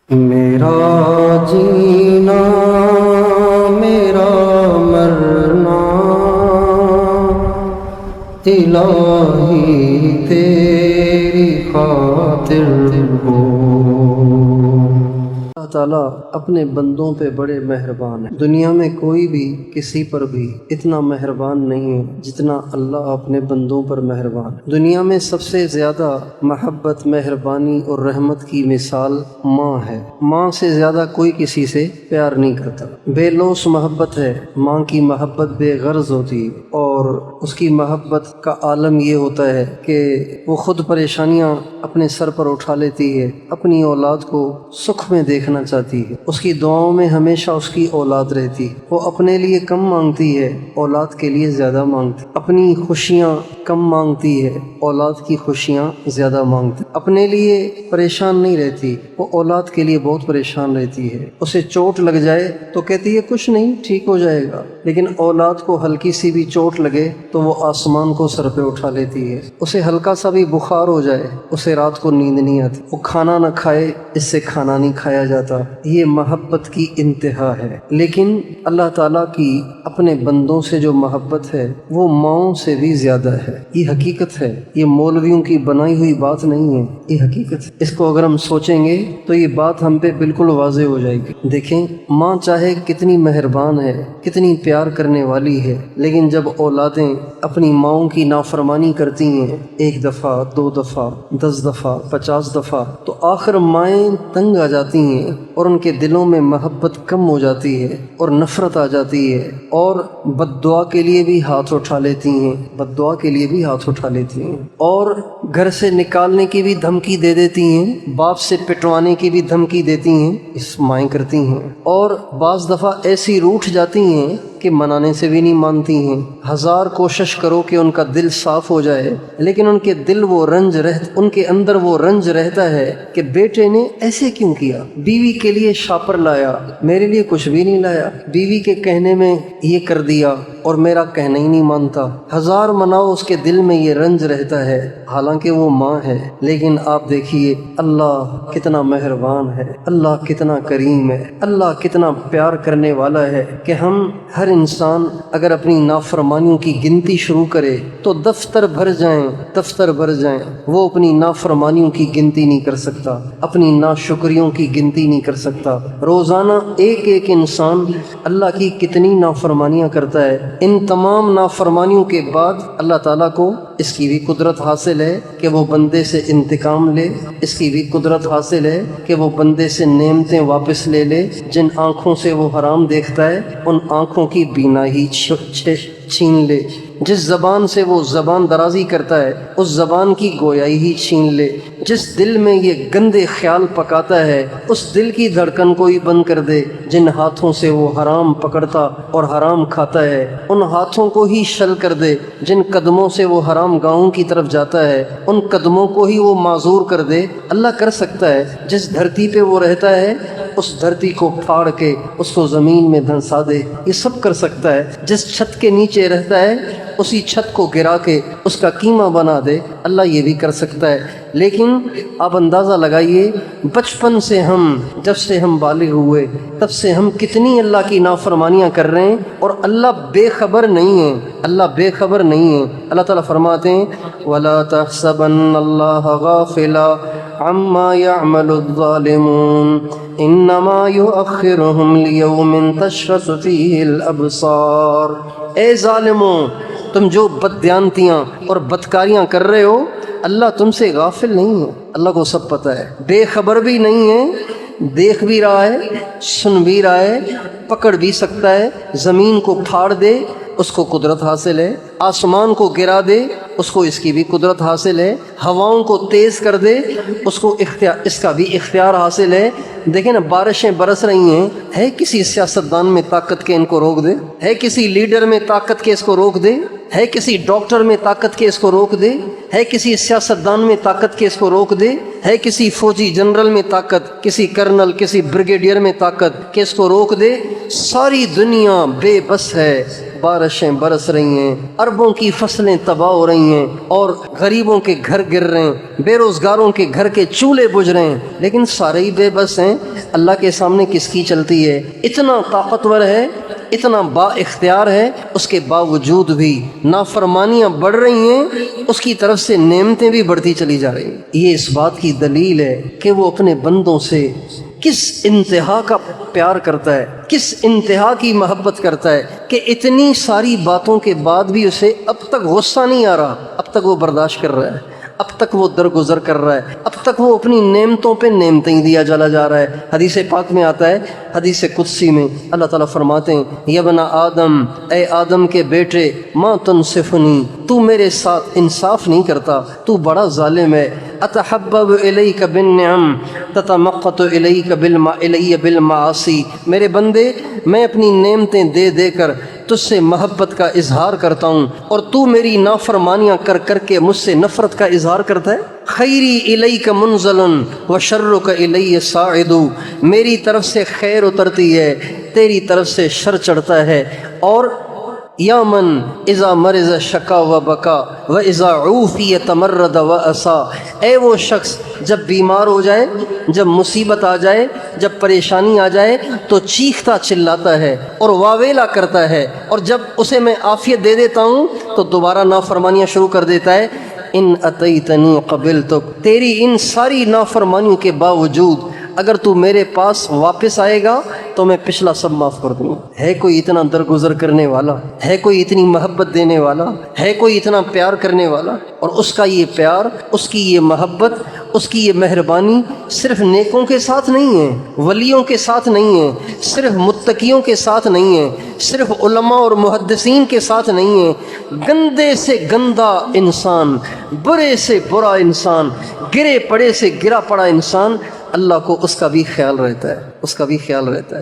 میرا جینا میرا مرنا الہی تیری خاطر ہو۔ اللہ تعالیٰ اپنے بندوں پہ بڑے مہربان ہیں۔ دنیا میں کوئی بھی کسی پر بھی اتنا مہربان نہیں ہے جتنا اللہ اپنے بندوں پر مہربان ہے۔ دنیا میں سب سے زیادہ محبت، مہربانی اور رحمت کی مثال ماں ہے۔ ماں سے زیادہ کوئی کسی سے پیار نہیں کرتا۔ بے لوث محبت ہے۔ ماں کی محبت بے غرض ہوتی ہے اور اس کی محبت کا عالم یہ ہوتا ہے کہ وہ خود پریشانیاں اپنے سر پر اٹھا لیتی ہے، اپنی اولاد کو سکھ میں دیکھنا چاہتی ہے۔ اس کی دعاؤں میں ہمیشہ اس کی اولاد رہتی ہے۔ وہ اپنے لیے کم مانگتی ہے، اولاد کے لیے زیادہ مانگتی۔ اپنی خوشیاں کم مانگتی ہے، اولاد کی خوشیاں زیادہ مانگتی۔ اپنے لیے پریشان نہیں رہتی، وہ اولاد کے لیے بہت پریشان رہتی ہے۔ اسے چوٹ لگ جائے تو کہتی ہے کچھ نہیں، ٹھیک ہو جائے گا، لیکن اولاد کو ہلکی سی بھی چوٹ لگے تو وہ آسمان کو سر پہ اٹھا لیتی ہے۔ اسے ہلکا سا بھی بخار ہو جائے، اسے رات کو نیند نہیں آتی۔ وہ کھانا نہ کھائے، اس سے کھانا نہیں کھایا جاتا۔ یہ محبت کی انتہا ہے۔ لیکن اللہ تعالیٰ کی اپنے بندوں سے جو محبت ہے وہ ماؤں سے بھی زیادہ ہے۔ یہ حقیقت ہے، یہ مولویوں کی بنائی ہوئی بات نہیں ہے، یہ حقیقت ہے۔ اس کو اگر ہم سوچیں گے تو یہ بات ہم پہ بالکل واضح ہو جائے گی۔ دیکھیں، ماں چاہے کتنی مہربان ہے، کتنی پیار کرنے والی ہے، لیکن جب اولادیں اپنی ماؤں کی نافرمانی کرتی ہیں، 1 دفعہ، 2 دفعہ، 10 دفعہ، 50 دفعہ، تو آخر مائیں تنگ آ جاتی ہیں اور ان کے دلوں میں محبت کم ہو جاتی ہے اور نفرت آ جاتی ہے، اور بد دعا کے لیے بھی ہاتھ اٹھا لیتی ہیں، بد دعا کے لیے بھی ہاتھ اٹھا لیتی ہیں، اور گھر سے نکالنے کی بھی دھمکی دے دیتی ہیں، باپ سے پٹوانے کی بھی دھمکی دیتی ہیں، اس مائیں کرتی ہیں، اور بعض دفعہ ایسی روٹھ جاتی ہیں کہ منانے سے بھی نہیں مانتی ہیں۔ 1000 کوشش کرو کہ ان کا دل صاف ہو جائے، لیکن ان کے دل وہ رنج ان کے اندر وہ رنج رہتا ہے کہ بیٹے نے ایسے کیوں کیا، بیوی کے لیے شاپر لایا، میرے لیے کچھ بھی نہیں لایا، بیوی کے کہنے میں یہ کر دیا اور میرا کہنا ہی نہیں مانتا۔ 1000 مناؤ، اس کے دل میں یہ رنج رہتا ہے، حالانکہ وہ ماں ہے۔ لیکن آپ دیکھیے اللہ کتنا مہربان ہے، اللہ کتنا کریم ہے، اللہ کتنا پیار کرنے والا ہے کہ ہم ہر انسان اگر اپنی نافرمانیوں کی گنتی شروع کرے تو دفتر بھر جائیں۔ وہ اپنی نافرمانیوں کی گنتی نہیں کر سکتا، اپنی ناشکریوں کی گنتی نہیں کر سکتا۔ روزانہ ایک انسان اللہ کی کتنی نافرمانیاں کرتا ہے۔ ان تمام نافرمانیوں کے بعد اللہ تعالیٰ کو اس کی بھی قدرت حاصل ہے کہ وہ بندے سے انتقام لے، اس کی بھی قدرت حاصل ہے کہ وہ بندے سے نعمتیں واپس لے لے۔ جن آنکھوں سے وہ حرام دیکھتا ہے ان آنکھوں کی بینائی چھین لے، جس زبان سے وہ زبان درازی کرتا ہے اس زبان کی گویائی ہی چھین لے، جس دل میں یہ گندے خیال پکاتا ہے اس دل کی دھڑکن کو ہی بند کر دے۔ جن ہاتھوں سے وہ حرام پکڑتا اور حرام کھاتا ہے ان ہاتھوں کو ہی شل کر دے۔ جن قدموں سے وہ حرام گاہوں کی طرف جاتا ہے ان قدموں کو ہی وہ معذور کر دے۔ اللہ کر سکتا ہے، جس دھرتی پہ وہ رہتا ہے اس دھرتی کو پھاڑ کے اس کو زمین میں دھنسا دے، یہ سب کر سکتا ہے۔ جس چھت کے نیچے رہتا ہے اسی چھت کو گرا کے اس کا قیمہ بنا دے، اللہ یہ بھی کر سکتا ہے۔ لیکن آپ اندازہ لگائیے، بچپن سے جب سے ہم بالغ ہوئے تب سے ہم کتنی اللہ کی نافرمانیاں کر رہے ہیں اور اللہ بے خبر نہیں ہے، اللہ بے خبر نہیں ہے۔ اللہ تعالیٰ فرماتے ہیں وَلَا تَحْسَبَنَّ اللَّهَ غَافِلًا عَمَّا يَعْمَلُ الظَّالِمُونَ إِنَّمَا يُؤَخِّرُهُمْ لِيَوْمٍ تَشْخَصُ فِيهِ الْأَبْصَارُ۔ اے ظالموں، تم جو بددیانتیاں اور بدکاریاں کر رہے ہو اللہ تم سے غافل نہیں ہے، اللہ کو سب پتہ ہے، بے خبر بھی نہیں ہے، دیکھ بھی رہا ہے، سن بھی رہا ہے، پکڑ بھی سکتا ہے۔ زمین کو پھاڑ دے اس کو قدرت حاصل ہے، آسمان کو گرا دے اس کو اس کی بھی قدرت حاصل ہے، ہواؤں کو تیز کر دے اس کا بھی اختیار حاصل ہے۔ دیکھیں نا، بارشیں برس رہی ہیں، ہے کسی سیاستدان میں طاقت کے ان کو روک دے؟ ہے کسی لیڈر میں طاقت کے اس کو روک دے؟ ہے کسی ڈاکٹر میں طاقت کے اس کو روک دے؟ ہے کسی سیاستدان میں طاقت کے اس کو روک دے؟ ہے کسی فوجی جنرل میں طاقت، کسی کرنل، کسی بریگیڈیئر میں طاقت کہ اس کو روک دے؟ ساری دنیا بے بس ہے بارشیں برس رہی ہیں، اربوں کی فصلیں تباہ ہو رہی ہیں، اور غریبوں کے گھر گر رہے ہیں، بے روزگاروں کے گھر کے چولہے بجھ رہے ہیں، لیکن سارے ہی بے بس ہیں۔ اللہ کے سامنے کس کی چلتی ہے؟ اتنا طاقتور ہے، اتنا با اختیار ہے، اس کے باوجود بھی نافرمانیاں بڑھ رہی ہیں، اس کی طرف سے نعمتیں بھی بڑھتی چلی جا رہی ہیں۔ یہ اس بات کی دلیل ہے کہ وہ اپنے بندوں سے کس انتہا کا پیار کرتا ہے، کس انتہا کی محبت کرتا ہے کہ اتنی ساری باتوں کے بعد بھی اسے اب تک غصہ نہیں آ رہا، اب تک وہ برداشت کر رہا ہے، اب تک وہ درگزر کر رہا ہے، اب تک وہ اپنی نعمتوں پہ نعمتیں دیا چلا جا رہا ہے۔ حدیث پاک میں آتا ہے، حدیث قدسی میں اللہ تعالیٰ فرماتے ہیں، یا ابن آدم، اے آدم کے بیٹے، ما تنصفنی، تو میرے ساتھ انصاف نہیں کرتا، تو بڑا ظالم ہے۔ اتحبب الیک بالنعم تتمقت الیک الی بالمعاصی، میرے بندے میں اپنی نعمتیں دے دے کر تجھ سے محبت کا اظہار کرتا ہوں، اور تو میری نافرمانیاں کر کر کے مجھ سے نفرت کا اظہار کرتا ہے۔ خیری الیک منزل وشرک الی صاعد، میری طرف سے خیر اترتی ہے، تیری طرف سے شر چڑھتا ہے۔ اور یا من اذا مرض شکا و بکا و اذا عوفی تمرد و اسا، اے وہ شخص جب بیمار ہو جائے، جب مصیبت آ جائے، جب پریشانی آ جائے تو چیختا چلاتا ہے اور واویلا کرتا ہے، اور جب اسے میں عافیت دے دیتا ہوں تو دوبارہ نافرمانیاں شروع کر دیتا ہے۔ ان اتیتنی قبلتک، تیری ان ساری نافرمانیوں کے باوجود اگر تو میرے پاس واپس آئے گا تو میں پچھلا سب معاف کر دوں گا۔ ہے کوئی اتنا درگزر کرنے والا؟ ہے کوئی اتنی محبت دینے والا؟ ہے کوئی اتنا پیار کرنے والا؟ اور اس کا یہ پیار، اس کی یہ محبت، اس کی یہ مہربانی صرف نیکوں کے ساتھ نہیں ہے، ولیوں کے ساتھ نہیں ہے، صرف متقیوں کے ساتھ نہیں ہے، صرف علماء اور محدثین کے ساتھ نہیں ہے۔ گندے سے گندا انسان، برے سے برا انسان، گرے پڑے سے گرا پڑا انسان، اللہ کو اس کا بھی خیال رہتا ہے، اس کا بھی خیال رہتا ہے۔